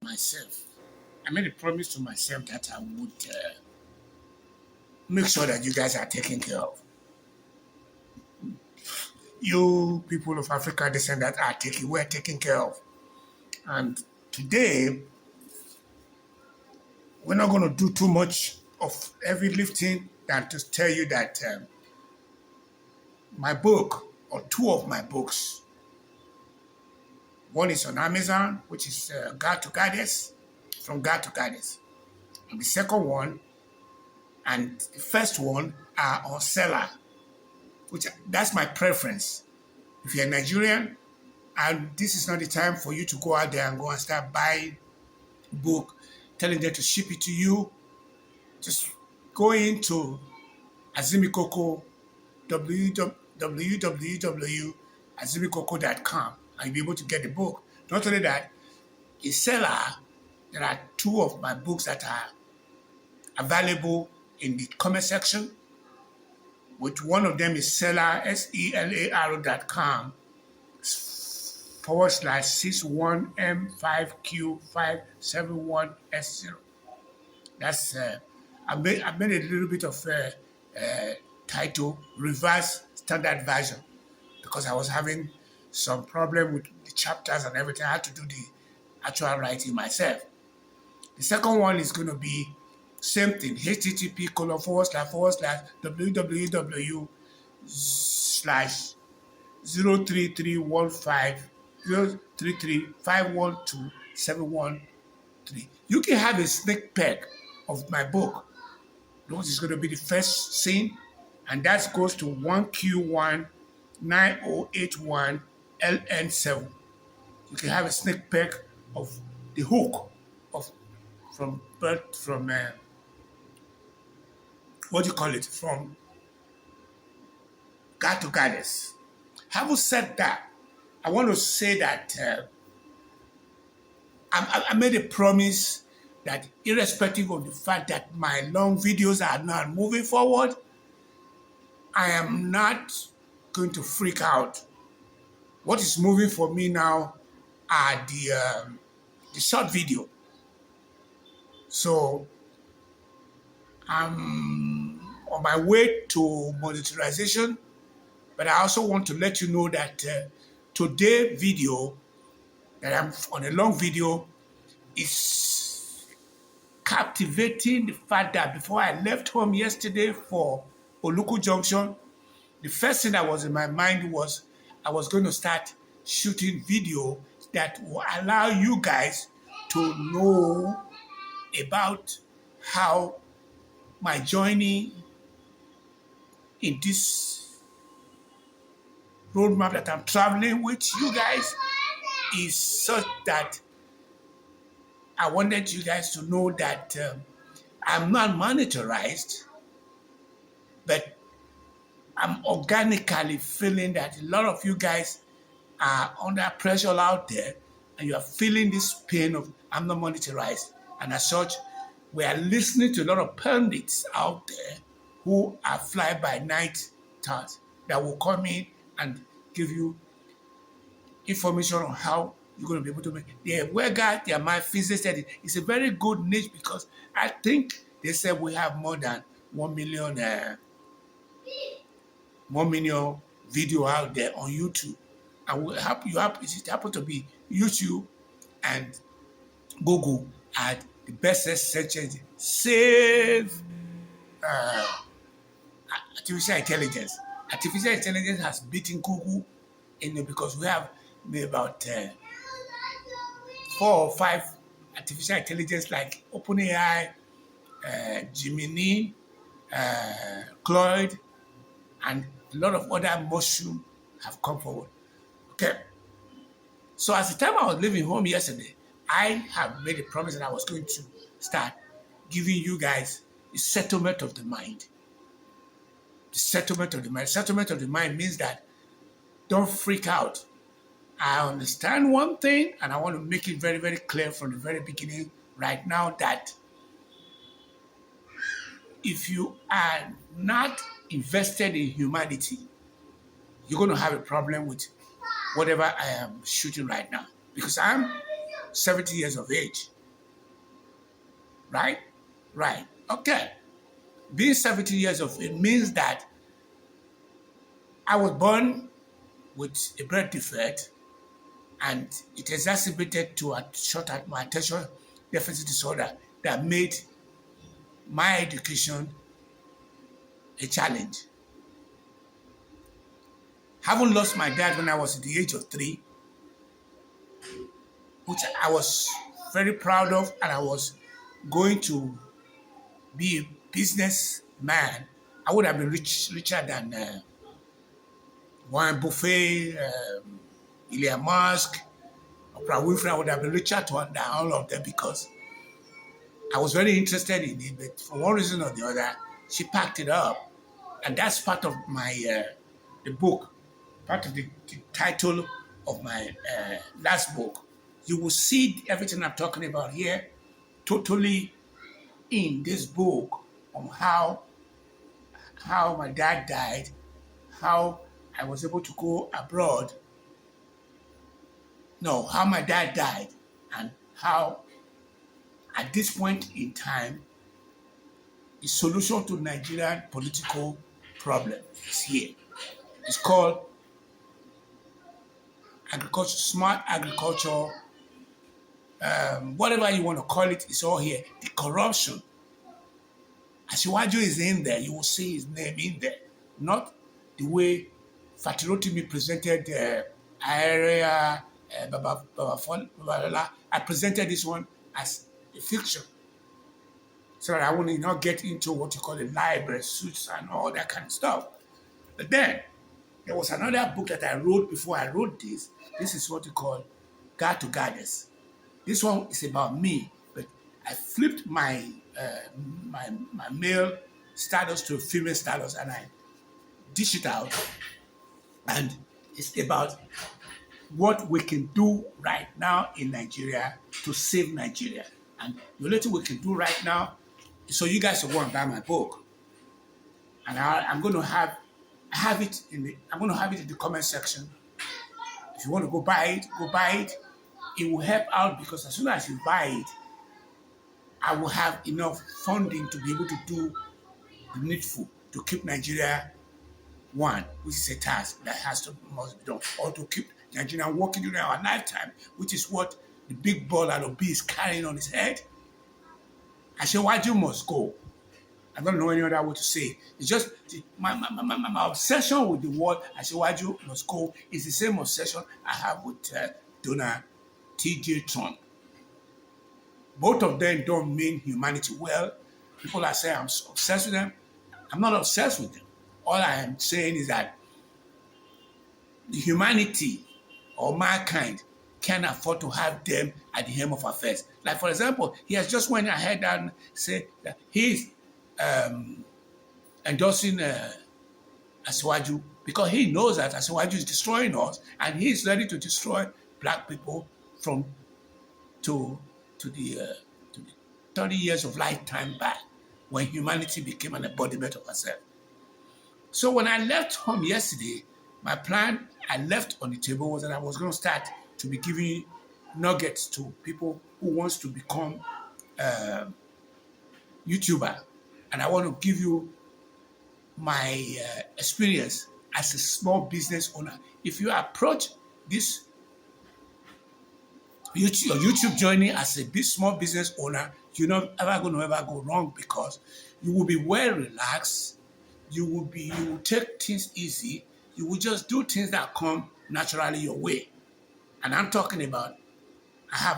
myself. I made a promise to myself that I would make sure that you guys are taken care of. You people of African descent that are we're taken care of. And today, we're not going to do too much of heavy lifting than to tell you that my book, or two of my books, one is on Amazon, which is God to Goddess, from God to Goddess. And the second one and the first one are on Seller, which that's my preference. If you're Nigerian, and this is not the time for you to go out there and go and start buying book, telling them to ship it to you. Just go into Azimikoko, www.azimikoko.com, and you'll be able to get the book. Not only that, a seller, there are two of my books that are available in the comment section, which one of them is seller, selar.com /61M5Q571S0. That's, I made a little bit of title, reverse standard version, because I was having some problem with the chapters and everything. I had to do the actual writing myself. The second one is going to be same thing, http:// www.03315 You can have a sneak peek of my book. This is going to be the first scene, and that goes to 1Q19081LN7. You can have a sneak peek of the hook of from what do you call it, from God to Goddess. Having said that, I want to say that I made a promise that irrespective of the fact that my long videos are not moving forward, I am not going to freak out. What is moving for me now are the short video. So I'm on my way to monetization, but I also want to let you know that today video, that I'm on a long video, is captivating the fact that before I left home yesterday for Oluku Junction, the first thing that was in my mind was I was going to start shooting video that will allow you guys to know about how my journey in this roadmap that I'm traveling with you guys is such that I wanted you guys to know that I'm not monetized, but I'm organically feeling that a lot of you guys are under pressure out there, and you are feeling this pain of I'm not monetized. And as such, we are listening to a lot of pundits out there who are fly-by-night stars that will come in and give you information on how you're going to be able to make. The Wega, their mind physics said it's a very good niche, because I think they said we have more than 1 million video out there on YouTube. And it happen to be YouTube and Google are the best search engine. Save artificial intelligence. Artificial intelligence has beaten Google because we have maybe about 4 or 5 artificial intelligence like OpenAI, Gemini, Claude, and a lot of other mushroom have come forward. Okay. So as the time I was leaving home yesterday, I have made a promise that I was going to start giving you guys a settlement of the mind. The settlement of the mind. Settlement of the mind means that don't freak out. I understand one thing, and I want to make it very, very clear from the very beginning right now that if you are not invested in humanity, you're going to have a problem with whatever I am shooting right now. Because I'm 70 years of age. Right? Right. Okay. Being 70 years of age means that I was born with a birth defect and it exacerbated to a short my attention deficit disorder that made my education a challenge. Having lost my dad when I was at the age of 3, which I was very proud of, and I was going to be a businessman, I would have been richer than Warren Buffett, Elon Musk, Oprah Winfrey. I would have been richer than all of them because I was very interested in it, but for one reason or the other, she packed it up. And that's part of my the book, part of the title of my last book. You will see everything I'm talking about here totally in this book on how my dad died, how I was able to go abroad. No, how my dad died, and how at this point in time the solution to Nigerian political problem is here. It's called agriculture, smart agriculture, whatever you want to call it, it's all here. The corruption. Asiwaju is in there. You will see his name in there. Not the way Fatirotimi presented area, I presented this one as a fiction. So that I will not get into what you call the library suits and all that kind of stuff. But then, there was another book that I wrote before I wrote this. This is what you call God to Goddess. This one is about me, but I flipped my my male status to female status and I dish it out. And it's about what we can do right now in Nigeria to save Nigeria. And the only thing we can do right now is so you guys will go and buy my book. And I'm going to have it in the comment section. If you want to go buy it, go buy it. It will help out because as soon as you buy it, I will have enough funding to be able to do the needful to keep Nigeria one, which is a task that must be done, or to keep Nigeria working during our lifetime, which is what the big ball out of B is carrying on his head. I say, why you must go? I don't know any other way to say it. It's just my obsession with the word Asiwaju must go is the same obsession I have with Donald T.J. Trump. Both of them don't mean humanity well. People are saying I'm obsessed with them. I'm not obsessed with them. All I am saying is that the humanity or mankind can't afford to have them at the helm of affairs. Like, for example, he has just went ahead and said that he's endorsing Asiwaju because he knows that Asiwaju is destroying us and he's ready to destroy black people to the 30 years of lifetime back when humanity became an embodiment of herself. So when I left home yesterday, my plan I left on the table was that I was going to start to be giving nuggets to people who wants to become YouTuber. And I want to give you my experience as a small business owner. If you approach this YouTube journey as a small business owner, you're not ever going to go wrong because you will be well relaxed. You will take things easy. You will just do things that come naturally your way. And I'm talking about, I have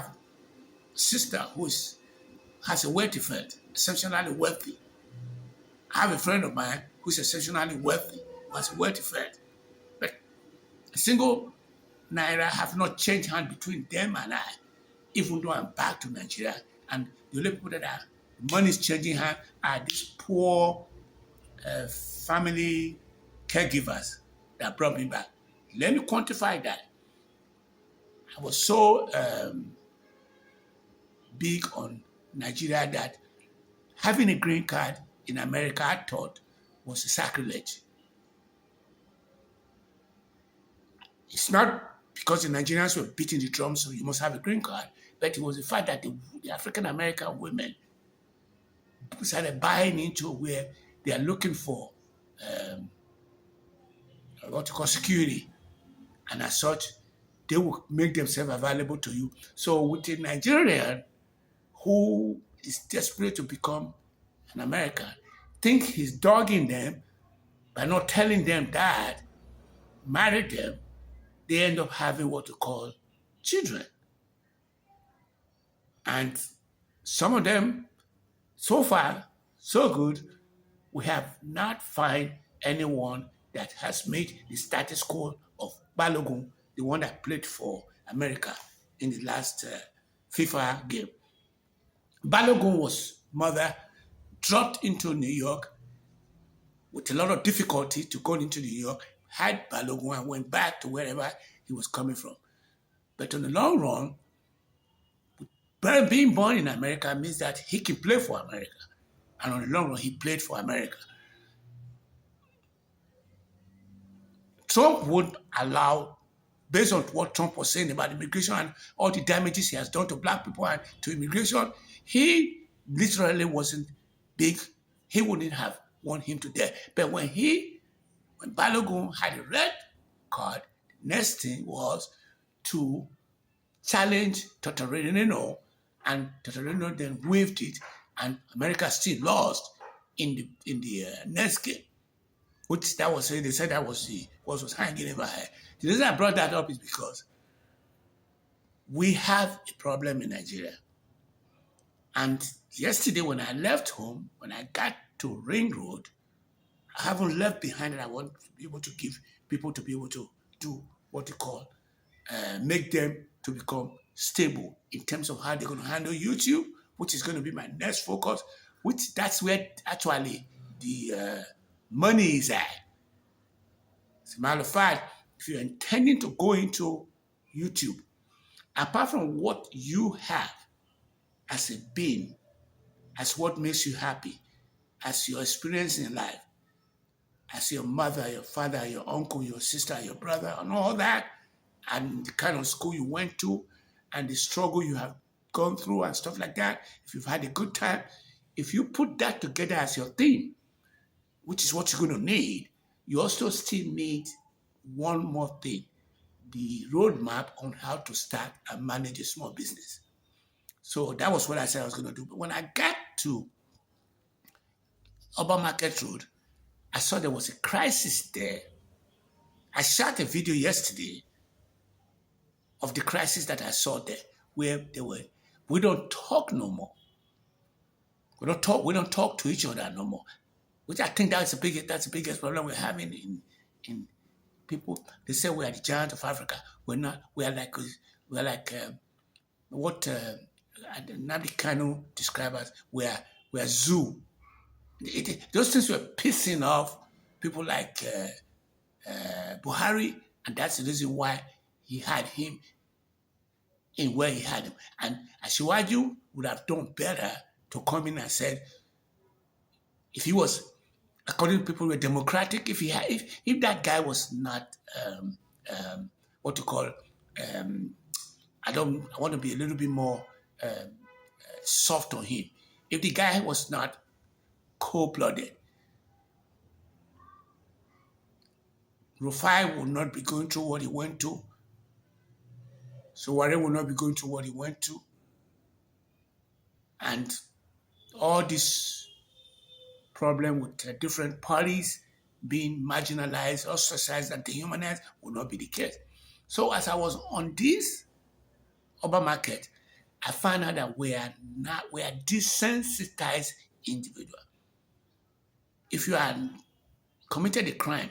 a sister who has a wealthy friend, exceptionally wealthy. I have a friend of mine who's exceptionally wealthy, who has a wealthy friend. But a single naira have not changed hands between them and I, even though I'm back to Nigeria. And the only people that money is changing hands are these poor family caregivers that brought me back. Let me quantify that. I was so big on Nigeria that having a green card in America, I thought, was a sacrilege. It's not because the Nigerians were beating the drum, so you must have a green card. But it was the fact that the African American women started buying into where they are looking for what you call security, and as such, they will make themselves available to you. So with a Nigerian who is desperate to become an American, think he's dogging them by not telling them that, marry them, they end up having what you call children. And some of them, so far, so good, we have not find anyone that has made the status quo of Balogun, the one that played for America in the last FIFA game. Balogun was mother dropped into New York with a lot of difficulty to go into New York, had Balogun and went back to wherever he was coming from. But in the long run, being born in America means that he can play for America. And on the long run, he played for America. Trump would allow, based on what Trump was saying about immigration and all the damages he has done to black people and to immigration, he literally wasn't big. He wouldn't have want him to death. But when Balogun had a red card, the next thing was to challenge Totorino, and Totorino then waived it, and America still lost in the next game. Which that was they said that was what was hanging over her. The reason I brought that up is because we have a problem in Nigeria. And yesterday when I left home, when I got to Ring Road, I haven't left behind, and I want to be able to give people to be able to do what you call make them to become stable in terms of how they're going to handle YouTube, which is going to be my next focus, which that's where actually the money is at. As a matter of fact, if you're intending to go into YouTube, apart from what you have as a being, as what makes you happy, as your experience in life, as your mother, your father, your uncle, your sister, your brother, and all that, and the kind of school you went to, and the struggle you have gone through, and stuff like that, if you've had a good time, if you put that together as your theme, which is what you're going to need, you also still need one more thing, the roadmap on how to start and manage a small business. So that was what I said I was going to do. But when I got to Upper Market Road, I saw there was a crisis there. I shot a video yesterday of the crisis that I saw there, where they were, we don't talk no more. We don't talk to each other no more. Which I think that's the biggest problem we're having in people. They say we are the giant of Africa. We're not. We are like what Nnamdi Kanu described as we are zoo. Those things were pissing off people like Buhari, and that's the reason why he had him in where he had him. And Asiwaju would have done better to come in and said, if he was, according to people who were democratic, if that guy was not what you call I want to be a little bit more soft on him. If the guy was not cold-blooded, Rufai would not be going through what he went to. So Warren will not be going through what he went to. And all this problem with different parties being marginalized, ostracized, and dehumanized will not be the case. So as I was on this urban market, I found out that we are desensitized individual. If you are committed a crime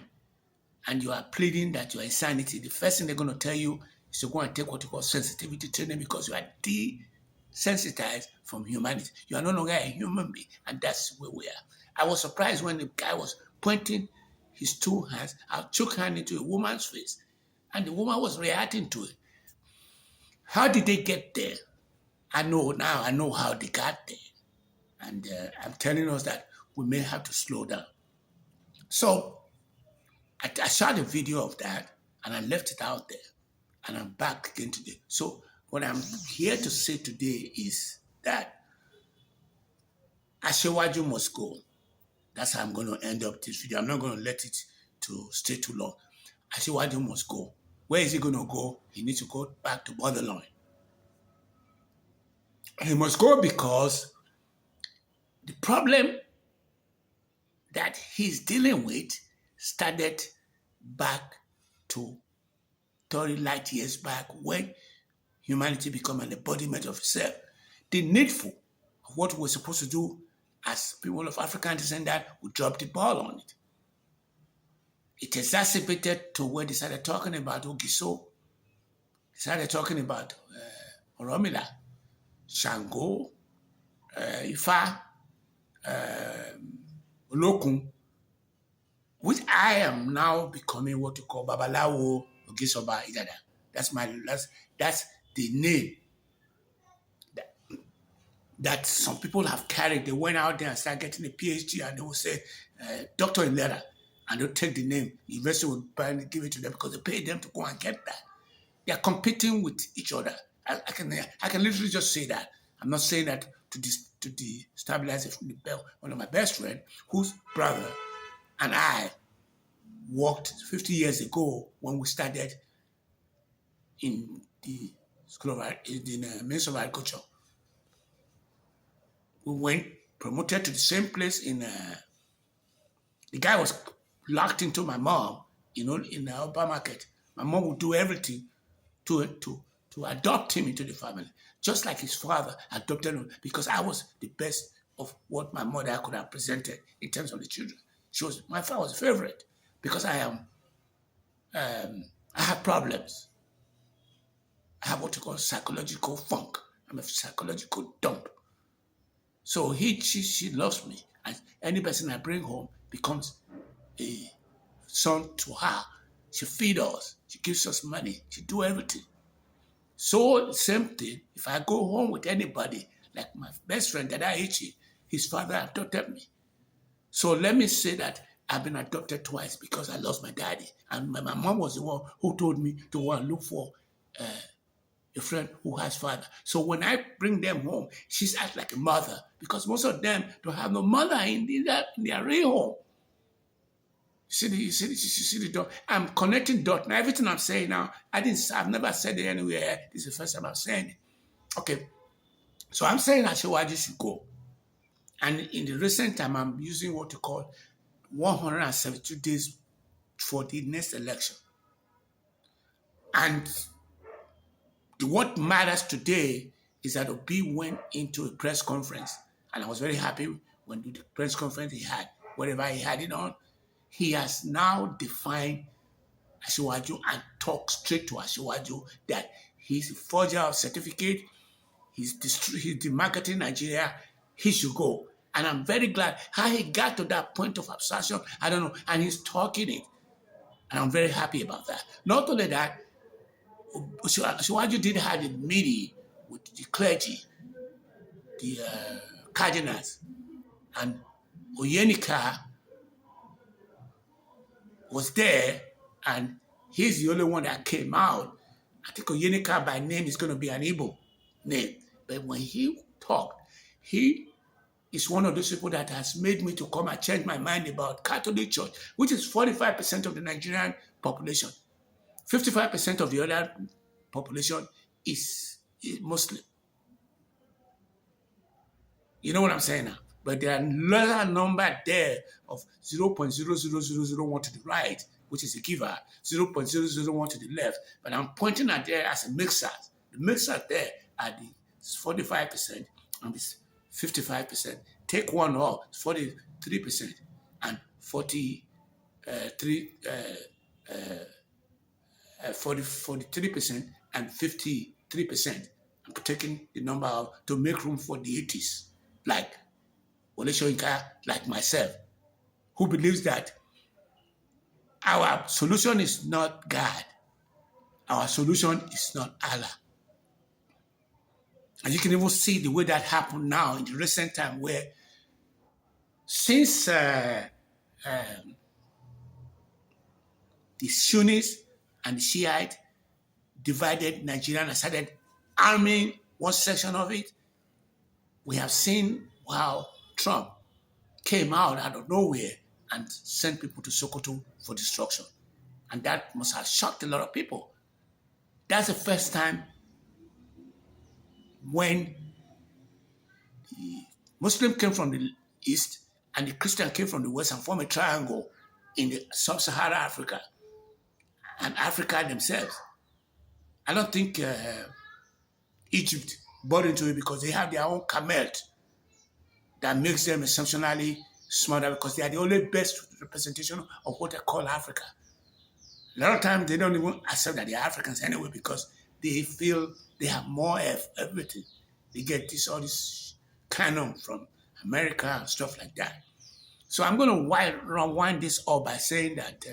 and you are pleading that you are insanity, the first thing they're going to tell you is to go and take what you call sensitivity training, because you are desensitized from humanity. You are no longer a human being, and that's where we are. I was surprised when the guy was pointing his two hands, I took hand into a woman's face, and the woman was reacting to it. How did they get there? I know now, I know how they got there. And I'm telling us that we may have to slow down. So I shot a video of that, and I left it out there. And I'm back again today. So What I'm here to say today is that Ashewaju must go. That's how I'm going to end up this video. I'm not going to let it to stay too long. Ashewaju must go. Where is he going to go? He needs to go back to motherland. He must go because the problem that he's dealing with started back to 30 light years back when humanity became an embodiment of itself. The needful of what we're supposed to do as people of African descent, that we dropped the ball on it. It exacerbated to where they started talking about Ogiso, they started talking about Oromila, Shango, Ifa, Olokun, which I am now becoming what you call Babalawo Ogisoba Idada. That's the name that some people have carried. They went out there and started getting a PhD, and they will say, doctor in letter, and they'll take the name. The university will give it to them because they pay them to go and get that. They are competing with each other. I can literally just say that. I'm not saying that to destabilize it from the bell. One of my best friends, whose brother and I worked 50 years ago when we started in the School of in the Ministry of Agriculture. We went promoted to the same place in. The guy was locked into my mom, in the upper market. My mom would do everything to adopt him into the family, just like his father adopted him, because I was the best of what my mother could have presented in terms of the children. My father was a favorite because I have problems. I have what you call psychological funk. I'm a psychological dump. So she loves me, and any person I bring home becomes a son to her. She feeds us, she gives us money, she do everything. So the same thing, if I go home with anybody, like my best friend Dada Ichi, his father adopted me. So let me say that I've been adopted twice because I lost my daddy. And my mom was the one who told me to go and look for a friend who has father. So when I bring them home, she's act like a mother because most of them don't have no mother in their real home. You see the dot. I'm connecting dot. Now everything I'm saying now, I've never said it anywhere. This is the first time I'm saying it. Okay. So I'm saying Ashewaju should go. And in the recent time, I'm using what you call 172 days for the next election. And what matters today is that Obi went into a press conference, and I was very happy when the press conference he had, whatever he had it on, he has now defined Ashewaju and talked straight to Ashewaju that he's a forger of certificate, he's demarketing Nigeria, he should go. And I'm very glad how he got to that point of abstraction, I don't know, and he's talking it. And I'm very happy about that. Not only that, Ashewaju did have a meeting with the clergy, the cardinals, and Oyenika was there, and he's the only one that came out. I think Oyenika by name is going to be an Igbo name. But when he talked, he is one of those people that has made me to come and change my mind about Catholic Church, which is 45% of the Nigerian population. 55% of the other population is Muslim. You know what I'm saying now? But there are another number there of 0.00001 to the right, which is a giver, 0.001 to the left. But I'm pointing at there as a mixer. The mixer there are the 45% and the 55%. Take one off, 43%, and 43% and 53%. I'm taking the number out to make room for the 80s, like Wole Soyinka, like myself, who believes that our solution is not God. Our solution is not Allah. And you can even see the way that happened now in the recent time where since the Sunnis and the Shiite divided Nigeria and started arming one section of it. We have seen how Trump came out of nowhere and sent people to Sokoto for destruction. And that must have shocked a lot of people. That's the first time when Muslim came from the east and the Christian came from the west and formed a triangle in the sub-Saharan Africa and Africa themselves. I don't think Egypt bought into it because they have their own camel that makes them exceptionally smarter because they are the only best representation of what they call Africa. A lot of times they don't even accept that they're Africans anyway because they feel they have more of everything. They get this all this canon from America and stuff like that. So I'm going to wind this up by saying that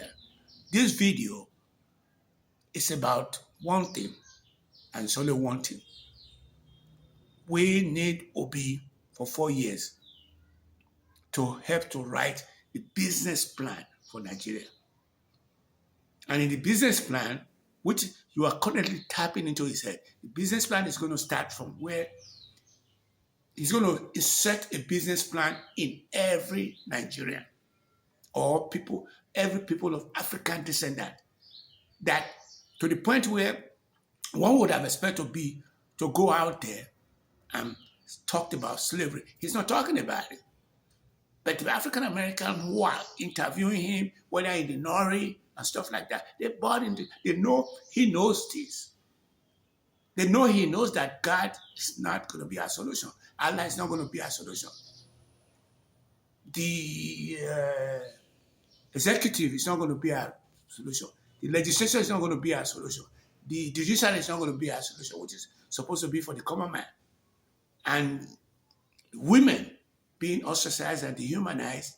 this video is about one thing, and it's only one thing. We need Obi for 4 years to help to write the business plan for Nigeria. And in the business plan, which you are currently tapping into his head, the business plan is going to start from where he's going to insert a business plan in every Nigerian or every people of African descent that to the point where one would have expected to go out there and talked about slavery. He's not talking about it. But the African American who are interviewing him, whether in the Nori and stuff like that, they bought into. They know he knows this. They know he knows that God is not going to be our solution. Allah is not going to be our solution. The executive is not going to be our solution. The legislature is not going to be our solution. The judiciary is not going to be our solution, which is supposed to be for the common man. And women being ostracized and dehumanized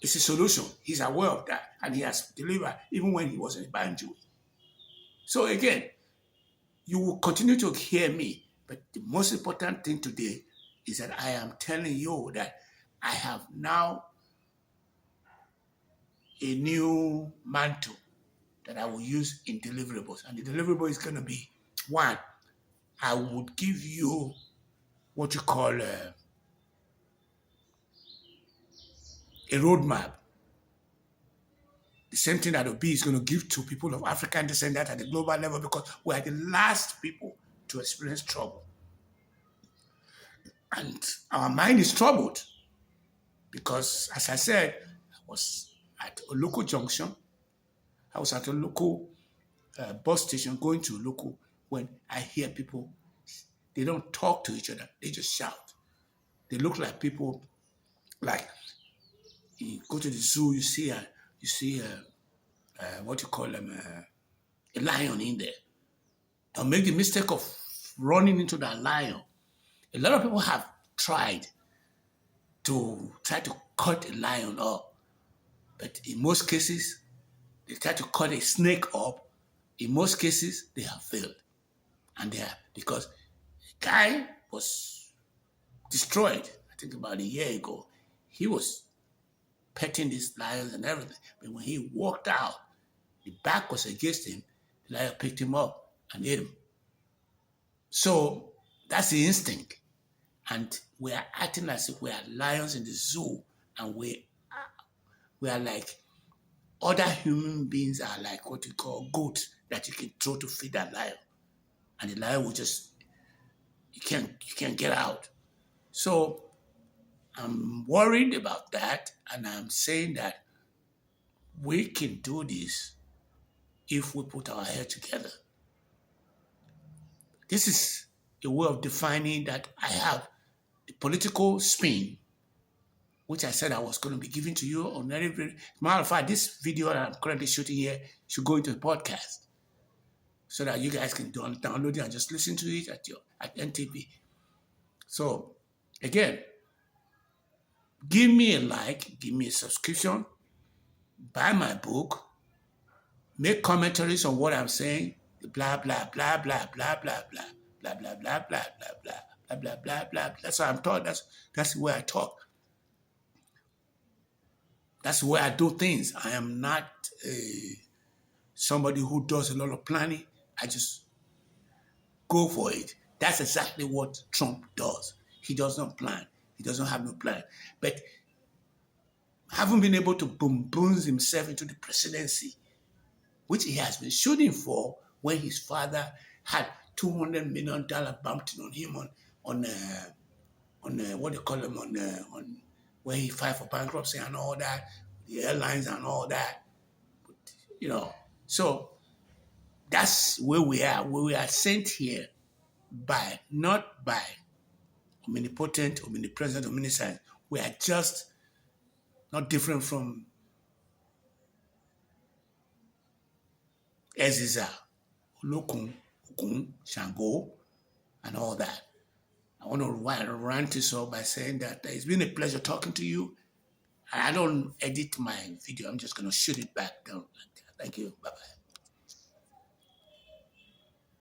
is a solution. He's aware of that, and he has delivered even when he was a banjo. So again, you will continue to hear me, but the most important thing today is that I am telling you that I have now a new mantle that I will use in deliverables. And the deliverable is going to be, one, I would give you what you call a roadmap. The same thing that Obi is going to give to people of African descent at the global level because we are the last people to experience trouble. And our mind is troubled because, as I said, I was at a local junction. I was at a local bus station going to a local when I hear people, they don't talk to each other. They just shout. They look like people, like you go to the zoo, you see what you call them, a lion in there. Don't make the mistake of running into that lion. A lot of people have tried to cut a lion up, but in most cases, they try to cut a snake up. In most cases, they have failed, and because the guy was destroyed. I think about a year ago, he was petting these lions and everything, but when he walked out, the back was against him. The lion picked him up and ate him. So that's the instinct. And we are acting as if we are lions in the zoo, and we are like other human beings are like what you call goats that you can throw to feed that lion. And the lion will just, you can't get out. So I'm worried about that, and I'm saying that we can do this if we put our head together. This is a way of defining that I have the political spin, which I said I was going to be giving to you on every video. Matter of fact, this video that I'm currently shooting here should go into the podcast so that you guys can download it and just listen to it at NTV. So again, give me a like, give me a subscription, buy my book, make commentaries on what I'm saying, blah, blah, blah, blah, blah, blah, blah, blah, blah, blah, blah, blah, blah, blah, blah, blah, blah. That's how I'm taught. That's the way I talk. That's the way I do things. I am not somebody who does a lot of planning. I just go for it. That's exactly what Trump does. He does not plan. He doesn't have no plan. But having been able to boom himself into the presidency, which he has been shooting for when his father had $200 million bumped on him on what they call him on where he filed for bankruptcy and all that, the airlines and all that, you know. So that's where we are. Where we are sent here by not by omnipotent, omnipresent, omniscient. We are just not different from Eziza, Olokun, Okun, Shango, and all that. I want to rant this up by saying that it's been a pleasure talking to you. I don't edit my video. I'm just going to shoot it back down like that. Thank you. Bye-bye.